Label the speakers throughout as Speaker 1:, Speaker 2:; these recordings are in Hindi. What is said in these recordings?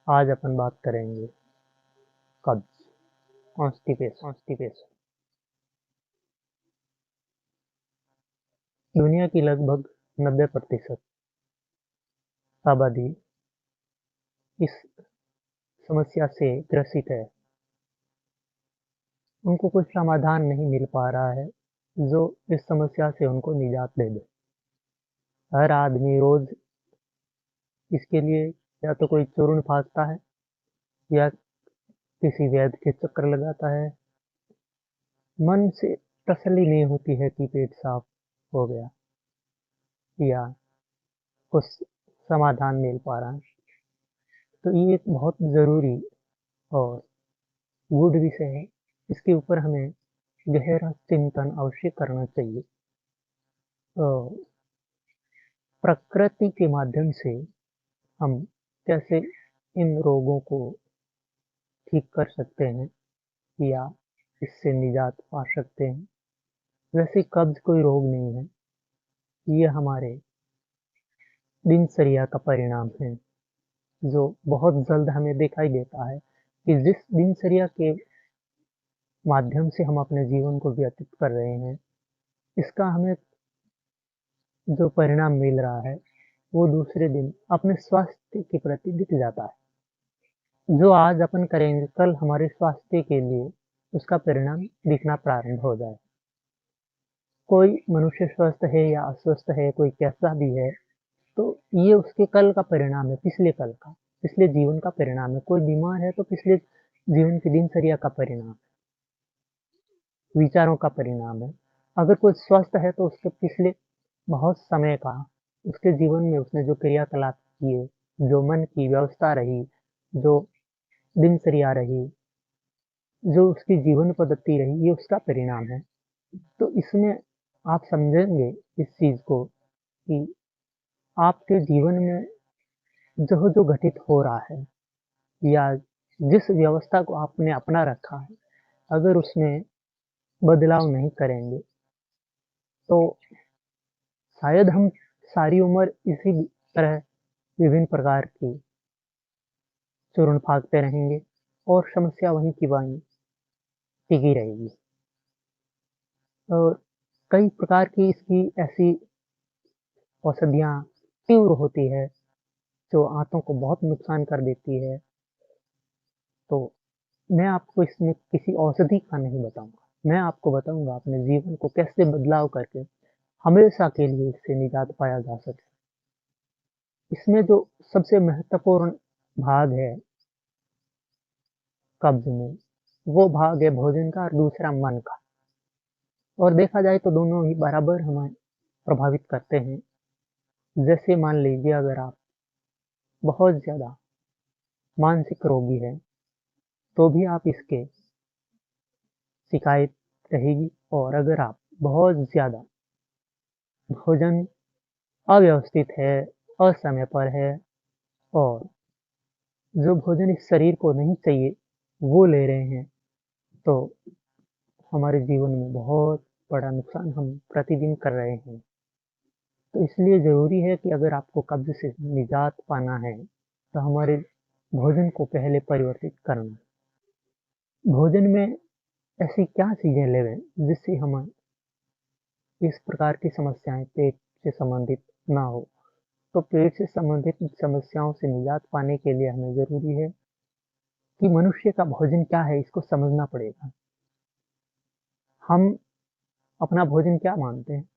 Speaker 1: आज अपन बात करेंगे कब्ज, कॉन्स्टिपेशन। दुनिया की लगभग 90% आबादी इस समस्या से ग्रसित है। उनको कुछ समाधान नहीं मिल पा रहा है जो इस समस्या से उनको निजात दे दे। हर आदमी रोज इसके लिए या तो कोई चूर्ण फाँकता है या किसी वैद्य के चक्कर लगाता है। मन से तसल्ली नहीं होती है कि पेट साफ हो गया या कुछ समाधान मिल पा रहा है। तो ये एक बहुत ज़रूरी और गूढ़ विषय है। इसके ऊपर हमें गहरा चिंतन अवश्य करना चाहिए। प्रकृति के माध्यम से हम कैसे इन रोगों को ठीक कर सकते हैं या इससे निजात पा सकते हैं। वैसे कब्ज कोई रोग नहीं है, ये हमारे दिनचर्या का परिणाम है जो बहुत जल्द हमें दिखाई देता है कि जिस दिनचर्या के माध्यम से हम अपने जीवन को व्यतीत कर रहे हैं, इसका हमें जो परिणाम मिल रहा है वो दूसरे दिन अपने स्वास्थ्य के प्रति दिख जाता है। जो आज अपन करेंगे कल हमारे स्वास्थ्य के लिए उसका परिणाम दिखना प्रारंभ हो जाए। कोई मनुष्य स्वस्थ है या अस्वस्थ है, कोई कैसा भी है, तो ये उसके कल का परिणाम है, पिछले जीवन का परिणाम है। कोई बीमार है तो पिछले जीवन की दिनचर्या का परिणाम, विचारों का परिणाम है। अगर कोई स्वस्थ है तो उसके पिछले बहुत समय का, उसके जीवन में उसने जो क्रियाकलाप किए, जो मन की व्यवस्था रही, जो दिनचर्या रही, जो उसकी जीवन पद्धति रही, ये उसका परिणाम है। तो इसमें आप समझेंगे इस चीज़ को कि आपके जीवन में जो घटित हो रहा है या जिस व्यवस्था को आपने अपना रखा है, अगर उसमें बदलाव नहीं करेंगे तो शायद हम सारी उम्र इसी तरह विभिन्न प्रकार की चूर्ण फाँकते रहेंगे और समस्या वहीं की वहीं टिकी रहेगी। और कई प्रकार की इसकी ऐसी औषधियाँ तीव्र होती है जो आंतों को बहुत नुकसान कर देती है। तो मैं आपको इसमें किसी औषधि का नहीं बताऊँगा, मैं आपको बताऊँगा अपने जीवन को कैसे बदलाव करके हमेशा के लिए इससे निजात पाया जा सके। इसमें जो सबसे महत्वपूर्ण भाग है कब्ज में, वो भाग है भोजन का और दूसरा मन का। और देखा जाए तो दोनों ही बराबर हमें प्रभावित करते हैं। जैसे मान लीजिए अगर आप बहुत ज़्यादा मानसिक रोगी हैं, तो भी आप इसके शिकायत रहेगी। और अगर आप बहुत ज़्यादा भोजन अव्यवस्थित है, असमय पर है और जो भोजन इस शरीर को नहीं चाहिए वो ले रहे हैं, तो हमारे जीवन में बहुत बड़ा नुकसान हम प्रतिदिन कर रहे हैं। तो इसलिए ज़रूरी है कि अगर आपको कब्ज़ से निजात पाना है, तो हमारे भोजन को पहले परिवर्तित करना। भोजन में ऐसी क्या चीज़ें लेवें जिससे हमें इस प्रकार की समस्याएँ पेट से संबंधित ना हो। तो पेट से संबंधित समस्याओं से निजात पाने के लिए हमें ज़रूरी है कि मनुष्य का भोजन क्या है, इसको समझना पड़ेगा। हम अपना भोजन क्या मानते हैं?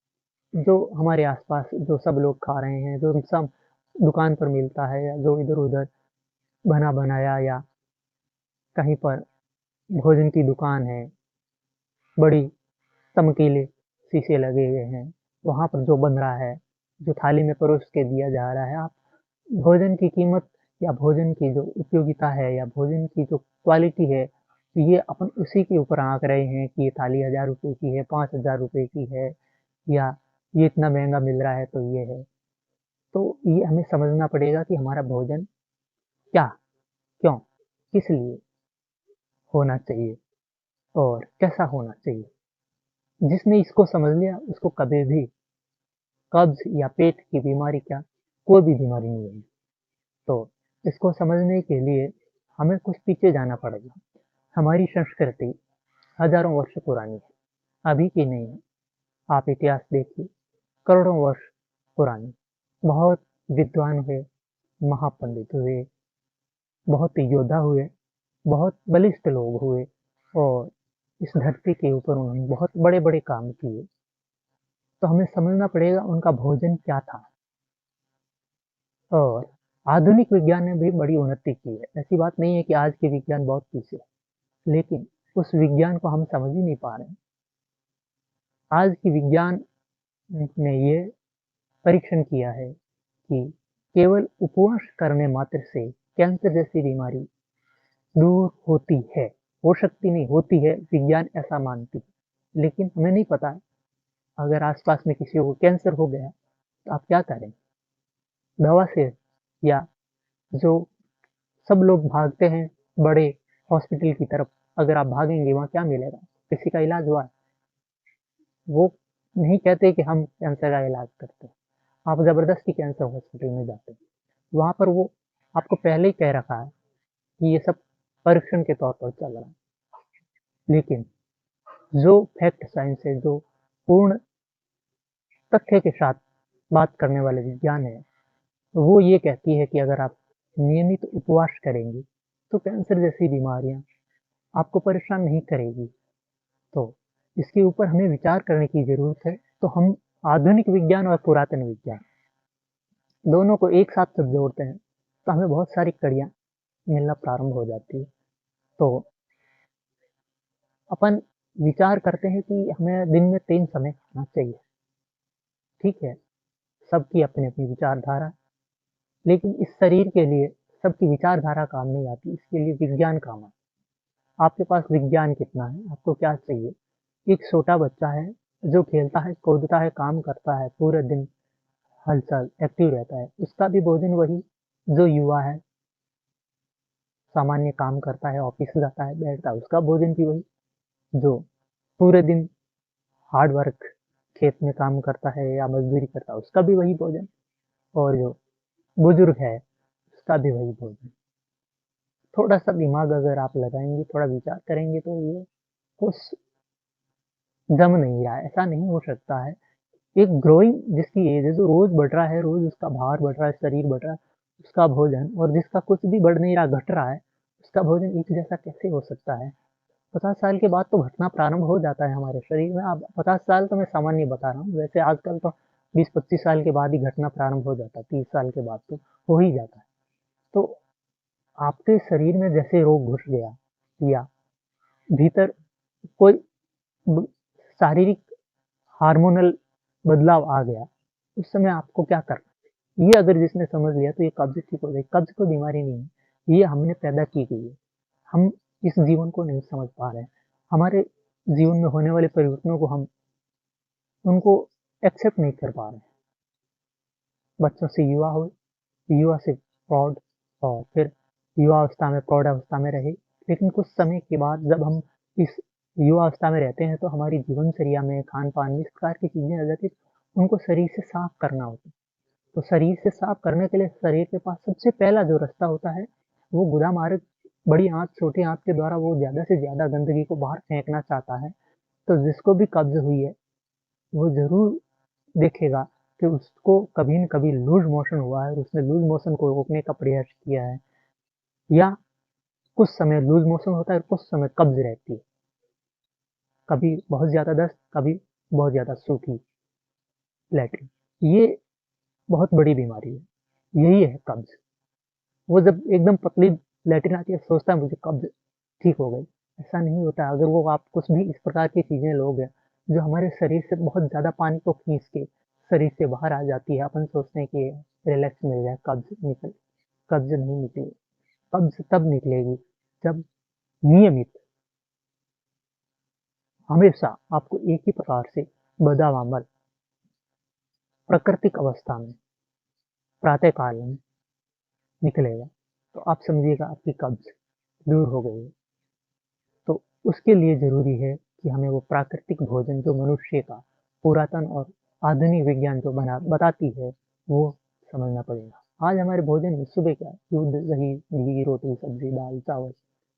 Speaker 1: जो हमारे आस-पास जो सब लोग खा रहे हैं, जो सब दुकान पर मिलता है या जो इधर-उधर बना-बनाया या कहीं पर भोजन की दुकान है, बड़ी चमकीले शीशे लगे हुए हैं, वहाँ पर जो बन रहा है, जो थाली में परोस के दिया जा रहा है, आप भोजन की कीमत या भोजन की जो उपयोगिता है या भोजन की जो क्वालिटी है, ये अपन उसी के ऊपर आँक रहे हैं कि ये थाली ₹1000 की है, ₹5000 की है या ये इतना महँगा मिल रहा है तो ये है। तो ये हमें समझना पड़ेगा कि हमारा भोजन क्या, क्यों, किस लिए होना चाहिए और कैसा होना चाहिए। जिसने इसको समझ लिया उसको कभी भी कब्ज़ या पेट की बीमारी क्या, कोई भी बीमारी नहीं होगी। तो इसको समझने के लिए हमें कुछ पीछे जाना पड़ेगा। हमारी संस्कृति हजारों वर्ष पुरानी है, अभी की नहीं है। आप इतिहास देखिए, करोड़ों वर्ष पुरानी। बहुत विद्वान हुए, महापंडित हुए, बहुत योद्धा हुए, बहुत बलिष्ठ लोग हुए और इस धरती के ऊपर उन्होंने बहुत बड़े-बड़े काम किए। तो हमें समझना पड़ेगा उनका भोजन क्या था। और आधुनिक विज्ञान ने भी बड़ी उन्नति की है। ऐसी बात नहीं है कि आज के विज्ञान बहुत पीछे है, लेकिन उस विज्ञान को हम समझ ही नहीं पा रहे हैं। आज की विज्ञान ने ये परीक्षण किया है कि केवल उपवास करने मात्र से कैंसर जैसी बीमारी दूर होती है। हो सकती नहीं, होती है, विज्ञान ऐसा मानती है। लेकिन हमें नहीं पता है, अगर आस-पास में किसी को कैंसर हो गया, तो आप क्या करें? दवा से, या जो सब लोग भागते हैं बड़े हॉस्पिटल की तरफ, अगर आप भागेंगे वहाँ क्या मिलेगा? किसी का इलाज हुआ है? वो नहीं कहते कि हम कैंसर का इलाज करते हैं। आप ज़बरदस्ती कैंसर हॉस्पिटल में जाते हैं। वहाँ पर वो आपको पहले ही कह रखा है कि ये सब परीक्षण के तौर पर चल रहा है। लेकिन जो फैक्ट साइंस है, जो पूर्ण तथ्य के साथ बात करने वाले विज्ञान है, वो ये कहती है कि अगर आप नियमित उपवास करेंगे, तो कैंसर जैसी बीमारियाँ आपको परेशान नहीं करेगी। तो इसके ऊपर हमें विचार करने की ज़रूरत है। तो हम आधुनिक विज्ञान और पुरातन विज्ञान दोनों को एक साथ जब जोड़ते हैं, तो हमें बहुत सारी कड़ियाँ मिलना प्रारंभ हो जाती है। तो अपन विचार करते हैं कि हमें दिन में 3 समय खाना चाहिए, ठीक है? सबकी अपनी-अपनी विचारधारा, लेकिन इस शरीर के लिए सबकी विचारधारा काम नहीं आती, इसके लिए विज्ञान काम आता है। आपके पास विज्ञान कितना है, आपको क्या चाहिए? एक छोटा बच्चा है, जो खेलता है, कूदता है, काम करता है, पूरे दिन हलचल, एक्टिव रहता है, उसका भी भोजन वही। जो युवा है, सामान्य काम करता है, ऑफिस जाता है, बैठता है, उसका भोजन भी वही। जो पूरे दिन हार्ड वर्क खेत में काम करता है या मजदूरी करता है, उसका भी वही भोजन। और जो बुजुर्ग है, उसका भी वही भोजन। थोड़ा सा दिमाग अगर आप लगाएंगे, थोड़ा विचार करेंगे, तो ये कुछ जम नहीं रहा है, ऐसा नहीं हो सकता है। एक ग्रोइंग जिसकी एज है, जो रोज बढ़ रहा है, रोज उसका भार बढ़ रहा है, शरीर बढ़ रहा है, उसका भोजन, और जिसका कुछ भी बढ़ नहीं रहा, घट रहा है, उसका भोजन एक जैसा कैसे हो सकता है? 50 साल के बाद तो घटना प्रारंभ हो जाता है हमारे शरीर में। अब 50 साल तो मैं सामान्य बता रहा हूँ, वैसे आजकल तो 20-25 साल के बाद ही घटना प्रारंभ हो जाता है, 30 साल के बाद तो हो ही जाता है। तो आपके शरीर में जैसे रोग घुस गया, या भीतर कोई ब शारीरिक हार्मोनल बदलाव आ गया, उस समय आपको क्या करना है? ये अगर जिसने समझ लिया, तो ये कब्ज़ ठीक हो जाएगी। कब्ज़ कोई बीमारी नहीं है, ये हमने पैदा की गई है। हम इस जीवन को नहीं समझ पा रहे हैं। हमारे जीवन में होने वाले परिवर्तनों को हम उनको एक्सेप्ट नहीं कर पा रहे हैं। बच्चों से युवा हुए, युवा से प्रौढ़, और फिर युवावस्था में, प्रौढ़ावस्था में रहे। लेकिन कुछ समय के बाद जब हम इस युवावस्था में रहते हैं, तो हमारी जीवनचर्या में, खान-पान में इस प्रकार की चीज़ें आ जाती हैं, उनको शरीर से साफ करना होता है। तो शरीर से साफ करने के लिए शरीर के पास सबसे पहला जो रास्ता होता है, वो गुदा मार्ग, बड़ी आँत, छोटी आँत के द्वारा वो ज़्यादा से ज़्यादा गंदगी को बाहर फेंकना चाहता है। तो जिसको भी कब्ज़ हुई है, वो ज़रूर देखेगा कि उसको कभी न कभी लूज़ मोशन हुआ है, और उसने लूज़ मोशन को रोकने का प्रयास किया है, या कुछ समय लूज़ मोशन होता है और कुछ समय कब्ज़ रहती है। कभी बहुत ज़्यादा दस्त, कभी बहुत ज़्यादा सूखी लैट्रिन। ये बहुत बड़ी बीमारी है, यही है कब्ज़। वो जब एकदम पतली लैट्रिन आती है, सोचता है मुझे कब्ज़ ठीक हो गई, ऐसा नहीं होता। अगर वो आप कुछ भी इस प्रकार की चीज़ें लोगे, जो हमारे शरीर से बहुत ज़्यादा पानी को खींच के शरीर से बाहर आ जाती है, अपन सोचते हैं कि रिलैक्स मिल जाए, कब्ज़ नहीं निकलेगी। कब्ज़ तब निकलेगी जब नियमित, हमेशा आपको एक ही प्रकार से बदावामल प्राकृतिक अवस्था में प्रातः काल में निकलेगा, तो आप समझिएगा आपकी कब्ज़ दूर हो गई है। तो उसके लिए ज़रूरी है कि हमें वो प्राकृतिक भोजन, जो मनुष्य का पुरातन और आधुनिक विज्ञान जो बना बताती है, वो समझना पड़ेगा। आज हमारे भोजन में सुबह क्या है, दूध, दही, घी, रोटी, सब्जी, दाल, चावल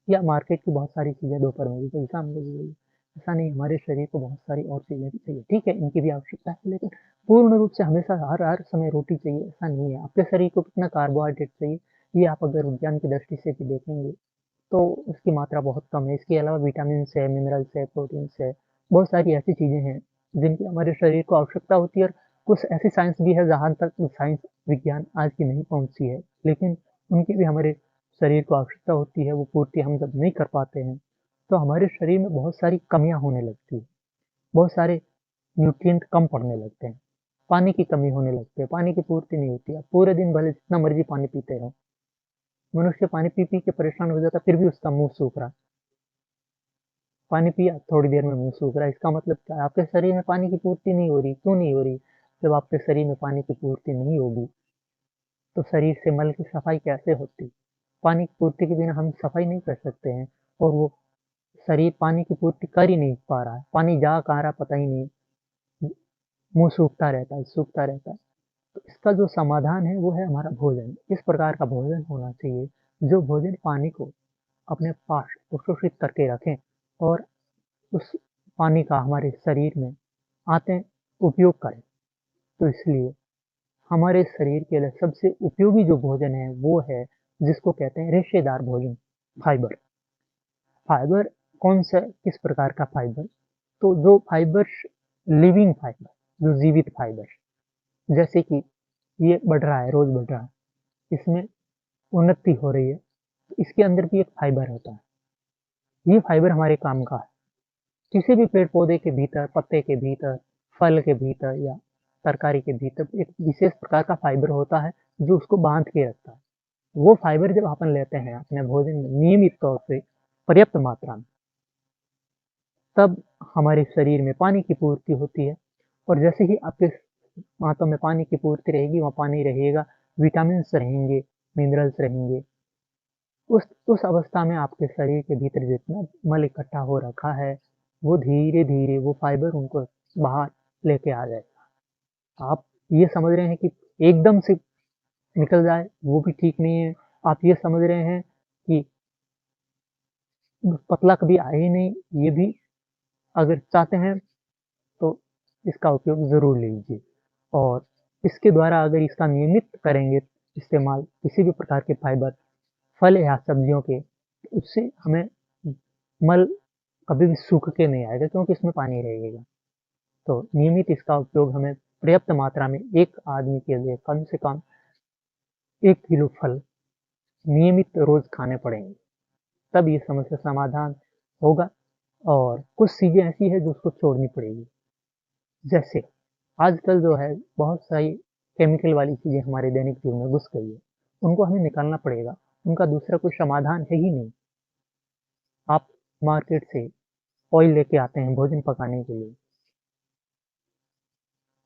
Speaker 1: या मार्केट की बहुत सारी चीज़ें दोपहर में भी चाहिए, शाम को भी चाहिए। ऐसा नहीं, हमारे शरीर को बहुत सारी और चीज़ें भी चाहिए। ठीक है, इनकी भी आवश्यकता है, लेकिन पूर्ण रूप से हमेशा हर समय रोटी चाहिए ऐसा नहीं है। आपके शरीर को कितना कार्बोहाइड्रेट चाहिए, ये आप अगर विज्ञान की दृष्टि से भी देखेंगे तो उसकी मात्रा बहुत कम है। इसके अलावा विटामिन्स है, मिनरल्स है, प्रोटीन्स है, बहुत सारी ऐसी चीज़ें हैं जिनकी हमारे शरीर को आवश्यकता होती है। और कुछ ऐसी साइंस भी है जहाँ तक साइंस विज्ञान आज की नहीं पहुँची है, लेकिन उनकी भी हमारे शरीर को आवश्यकता होती है। वो पूर्ति हम जब नहीं कर पाते हैं तो हमारे शरीर में बहुत सारी कमियाँ होने लगती है, बहुत सारे न्यूट्रिएंट कम पड़ने लगते हैं, पानी की कमी होने लगती है, पानी की पूर्ति नहीं होती है। आप पूरे दिन भले जितना मर्जी पानी पीते रहो, मनुष्य पानी पी पी के परेशान हो जाता, फिर भी उसका मुंह सूख रहा। पानी पिया, थोड़ी देर में मुंह सूख रहा है। इसका मतलब क्या है, आपके शरीर में पानी की पूर्ति नहीं हो रही। क्यों नहीं हो रही? जब आपके शरीर में पानी की पूर्ति नहीं होगी तो शरीर से मल की सफाई कैसे होती? पानी की पूर्ति के बिना हम सफाई नहीं कर सकते हैं, और वो शरीर पानी की पूर्ति कर ही नहीं पा रहा है। पानी जा कहाँ रहा पता ही नहीं, मुंह सूखता रहता है, सूखता रहता है। तो इसका जो समाधान है वो है हमारा भोजन। इस प्रकार का भोजन होना चाहिए जो भोजन पानी को अपने पास अवशोषित करके रखें और उस पानी का हमारे शरीर में आते उपयोग करें। तो इसलिए हमारे शरीर के लिए सबसे उपयोगी जो भोजन है वो है जिसको कहते हैं रेशेदार भोजन, फाइबर। फाइबर कौन सा, किस प्रकार का फाइबर? तो जो फाइबर, लिविंग फाइबर, जो जीवित फाइबर, जैसे कि ये बढ़ रहा है, रोज बढ़ रहा है, इसमें उन्नति हो रही है, तो इसके अंदर भी एक फाइबर होता है। ये फाइबर हमारे काम का है। किसी भी पेड़ पौधे के भीतर, पत्ते के भीतर, फल के भीतर या तरकारी के भीतर एक विशेष प्रकार का फाइबर होता है जो उसको बांध के रखता है। वो फाइबर जब अपन लेते हैं अपने भोजन में नियमित तौर से, पर्याप्त मात्रा में, तब हमारे शरीर में पानी की पूर्ति होती है। और जैसे ही आपके हाथों में पानी की पूर्ति रहेगी, वहाँ पानी रहेगा, विटामिन्स रहेंगे, मिनरल्स रहेंगे। उस अवस्था में आपके शरीर के भीतर जितना मल इकट्ठा हो रखा है, वो धीरे-धीरे वो फाइबर उनको बाहर लेके आ जाएगा। आप ये समझ रहे हैं कि एकदम से निकल जाए, वो भी ठीक नहीं है। आप ये समझ रहे हैं कि पतला कभी आए ही नहीं, ये भी अगर चाहते हैं तो इसका उपयोग ज़रूर लीजिए। और इसके द्वारा अगर इसका नियमित करेंगे इस्तेमाल किसी भी प्रकार के फाइबर, फल या सब्जियों के, उससे हमें मल कभी भी सूख के नहीं आएगा क्योंकि इसमें पानी रहेगा। तो नियमित इसका उपयोग हमें पर्याप्त मात्रा में एक आदमी के लिए कम से कम 1 किलो फल नियमित रोज खाने पड़ेंगे, तब ये समस्या समाधान होगा। और कुछ चीज़ें ऐसी है जो उसको छोड़नी पड़ेगी। जैसे आजकल जो है बहुत सारी केमिकल वाली चीज़ें हमारे दैनिक जीवन में घुस गई है, उनको हमें निकालना पड़ेगा। उनका दूसरा कोई समाधान है ही नहीं। आप मार्केट से ऑयल लेके आते हैं भोजन पकाने के लिए,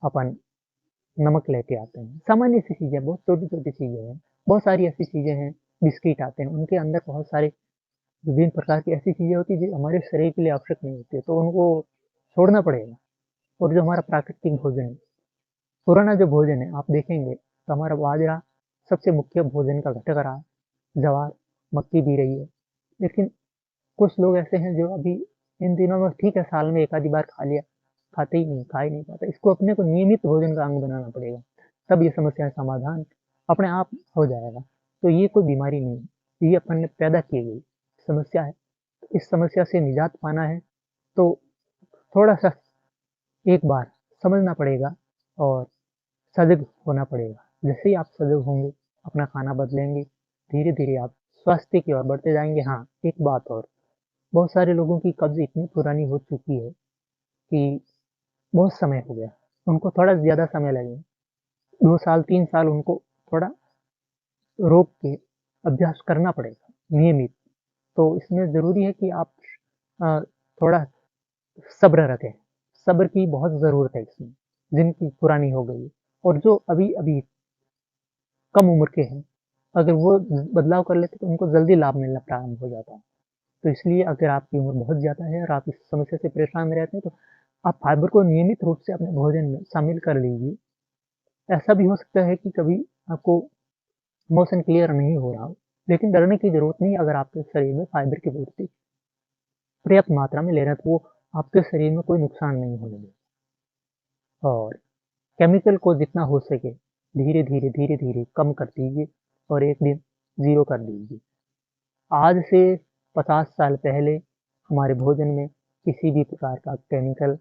Speaker 1: अपन नमक लेके आते हैं, सामान्य सी चीज़ें, बहुत छोटी-छोटी चीज़ें हैं। बहुत सारी ऐसी चीज़ें हैं, बिस्किट आते हैं, उनके अंदर बहुत सारे विभिन्न प्रकार की ऐसी चीज़ें होती हैं जो हमारे शरीर के लिए आवश्यक नहीं होती है, तो उनको छोड़ना पड़ेगा। और जो हमारा प्राकृतिक भोजन है, पुराना जो भोजन है, आप देखेंगे तो हमारा बाजरा सबसे मुख्य भोजन का घटक रहा है, ज्वार, मक्की भी रही है। लेकिन कुछ लोग ऐसे हैं जो अभी इन दिनों में ठीक है, साल में एक आधी बार खा लिया, खाते ही नहीं, खा ही नहीं पाते। इसको अपने को नियमित भोजन का अंग बनाना पड़ेगा, तब ये समस्या का समाधान अपने आप हो जाएगा। तो ये कोई बीमारी नहीं है, ये अपन ने पैदा की गई समस्या है। इस समस्या से निजात पाना है तो थोड़ा-सा एक बार समझना पड़ेगा और सजग होना पड़ेगा। जैसे ही आप सजग होंगे, अपना खाना बदलेंगे, धीरे-धीरे आप स्वास्थ्य की ओर बढ़ते जाएँगे। हाँ, एक बात और, बहुत सारे लोगों की कब्ज़ इतनी पुरानी हो चुकी है कि बहुत समय हो गया, उनको थोड़ा ज़्यादा समय लगेगा। 2 साल, 3 साल उनको थोड़ा रोक के अभ्यास करना पड़ेगा, नियमित। तो इसमें ज़रूरी है कि आप अ, थोड़ा सब्र रखें। सब्र की बहुत ज़रूरत है इसमें, जिनकी पुरानी हो गई है। और जो अभी-अभी कम उम्र के हैं, अगर वो बदलाव कर लेते तो उनको जल्दी लाभ मिलना प्रारंभ हो जाता है। तो इसलिए अगर आपकी उम्र बहुत ज़्यादा है और आप इस समस्या से परेशान रहते हैं तो आप फाइबर को नियमित रूप से अपने भोजन में शामिल कर लीजिए। ऐसा भी हो सकता है कि कभी आपको मोशन क्लियर नहीं हो रहा हो, लेकिन डरने की ज़रूरत नहीं है अगर आपके शरीर में फाइबर की पूर्ति पर्याप्त मात्रा में ले रहे हैं, तो वो आपके शरीर में कोई नुकसान नहीं होने देगा। और केमिकल को जितना हो सके धीरे-धीरे, धीरे-धीरे कम कर दीजिए और एक दिन ज़ीरो कर दीजिए। आज से 50 साल पहले हमारे भोजन में किसी भी प्रकार का केमिकल,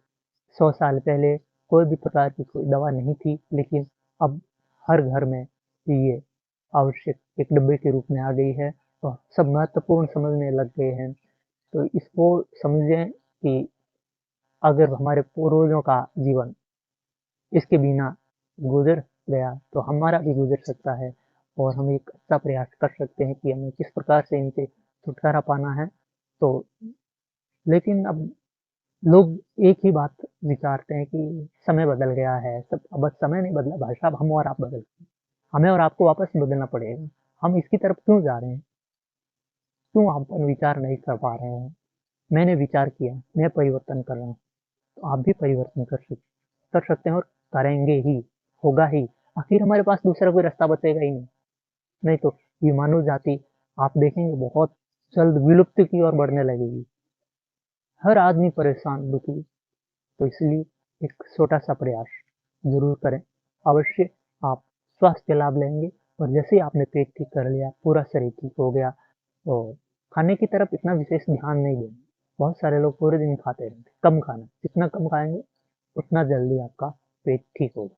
Speaker 1: 100 साल पहले कोई भी प्रकार की कोई दवा नहीं थी, लेकिन अब हर घर में ये आवश्यक एक डब्बे के रूप में आ गई है और सब महत्वपूर्ण समझने लग गए हैं। तो इसको समझें कि अगर हमारे पूर्वजों का जीवन इसके बिना गुज़र गया, तो हमारा भी गुज़र सकता है और हम एक अच्छा प्रयास कर सकते हैं कि हमें किस प्रकार से इनसे छुटकारा पाना है। तो लेकिन अब लोग एक ही बात विचारते हैं कि समय बदल गया है, सब बस समय नहीं बदला भाई साहब, हम और आप बदल गए। हमें और आपको वापस बदलना पड़ेगा। हम इसकी तरफ क्यों जा रहे हैं? क्यों हम पर विचार नहीं कर पा रहे हैं? मैंने विचार किया, मैं परिवर्तन कर रहा हूँ, तो आप भी परिवर्तन कर सकते हैं और करेंगे ही, होगा ही। आखिर हमारे पास दूसरा कोई रास्ता बचेगा ही नहीं। नहीं तो ये मानव जाति आप देखेंगे बहुत जल्द विलुप्त की ओर बढ़ने लगेगी। हर आदमी परेशान, दुखी, तो इसलिए एक छोटा-सा प्रयास ज़रूर करें। अवश्य आप स्वास्थ्य लाभ लेंगे और जैसे ही आपने पेट ठीक कर लिया, पूरा शरीर ठीक हो गया और खाने की तरफ इतना विशेष ध्यान नहीं देना। बहुत सारे लोग पूरे दिन खाते रहते हैं, कम खाना, जितना कम खाएँगे, उतना जल्दी आपका पेट ठीक होगा।